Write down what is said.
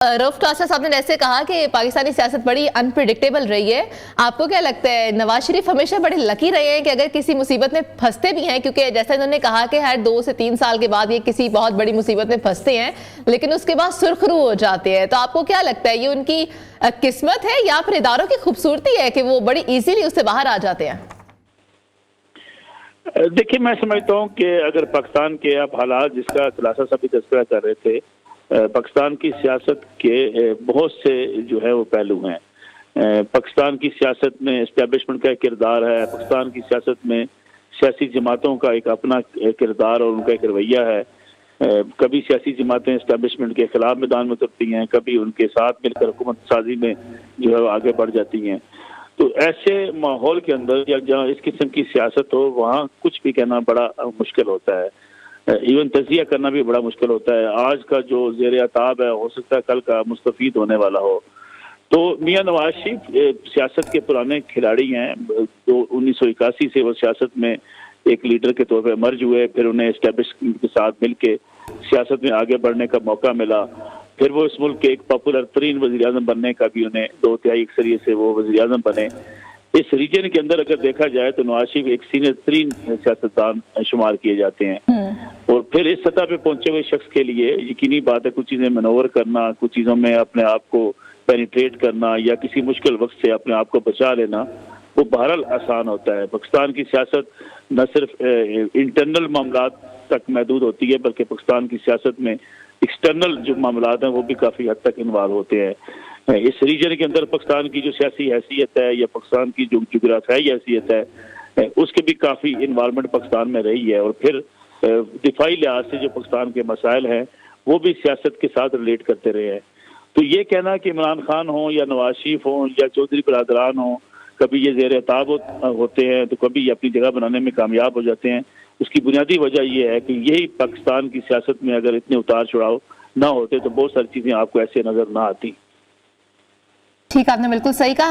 रऊफ टॉसा साहब ने ऐसे कहा कि पाकिस्तानी सियासत बड़ी अनप्रिडिक्टेबल रही है। आपको क्या लगता है, नवाज शरीफ हमेशा बड़े लकी रहे हैं कि अगर किसी मुसीबत में फंसते भी हैं, क्योंकि जैसा इन्होंने कहा कि हर 2 से 3 साल के बाद ये किसी बहुत बड़ी मुसीबत में फंसते हैं लेकिन उसके बाद सुर्खरू हो जाते हैं, तो आपको क्या लगता है ये उनकी किस्मत है या फिर इदारों की खूबसूरती है कि वो बड़ी इजीली उससे बाहर आ जाते हैं? देखिए, मैं समझता हूँ कि अगर पाकिस्तान के आप हालात जिसका खुलासा सभी तस्करा कर रहे थे, पाकिस्तान की सियासत के बहुत से जो है वो पहलू हैं। पाकिस्तान की सियासत में एस्टेब्लिशमेंट का किरदार है, पाकिस्तान की सियासत में सियासी जमातों का एक अपना किरदार और उनका एक रवैया है। कभी सियासी जमातें एस्टेब्लिशमेंट के खिलाफ मैदान में उतरती हैं, कभी उनके साथ मिलकर हुकूमत साजी में जो है आगे बढ़ जाती हैं। तो ऐसे माहौल के अंदर या जहाँ इस किस्म की सियासत हो, वहाँ कुछ भी कहना बड़ा मुश्किल होता है। इवन तजिया करना भी बड़ा मुश्किल होता है। आज का जो ज़ेर अताब है, हो सकता है कल का मुस्तफीद होने वाला हो। तो मियां नवाज शरीफ सियासत के पुराने खिलाड़ी हैं। तो 1981 से वो सियासत में एक लीडर के तौर पर मर्ज हुए, फिर उन्हें एस्टेब्लिशमेंट के साथ मिलके सियासत में आगे बढ़ने का मौका मिला। फिर वो इस मुल्क के एक पॉपुलर तरीन वज़ीर आज़म बनने का भी उन्हें 2/3 अक्सरिये से वो वज़ीर आज़म बने। इस रीजन के अंदर अगर देखा जाए तो नवाज शरीफ एक सीनियर तरीन सियासतदान शुमार किए जाते हैं। और फिर इस सतह पे पहुंचे हुए शख्स के लिए यकीनी बात है कुछ चीजें मनोवर करना, कुछ चीजों में अपने आप को पेनिट्रेट करना या किसी मुश्किल वक्त से अपने आप को बचा लेना, वो बहरहाल आसान होता है। पाकिस्तान की सियासत न सिर्फ इंटरनल मामला तक महदूद होती है, बल्कि पाकिस्तान की सियासत में एक्सटर्नल जो मामला हैं वो भी काफी हद तक इन्वॉल्व होते हैं। इस रीजन के अंदर पाकिस्तान की जो सियासी हैसियत है या पाकिस्तान की जो जुग्राफियाई हैसियत है, उसके भी काफी इन्वॉल्वमेंट पाकिस्तान में रही है। और फिर दिफाई लिहाज से जो पाकिस्तान के मसाइल हैं वो भी सियासत के साथ रिलेट करते रहे हैं। तो ये कहना कि इमरान खान हो या नवाज शरीफ हो या चौधरी बरादरान हो, कभी ये ज़ेर ताब होते हैं तो कभी ये अपनी जगह बनाने में कामयाब हो जाते हैं, उसकी बुनियादी वजह यह है कि यही पाकिस्तान की सियासत में अगर इतने उतार चढ़ाव ना होते तो बहुत सारी चीजें आपको ऐसे नजर ना आती। ठीक, आपने बिल्कुल सही कहा।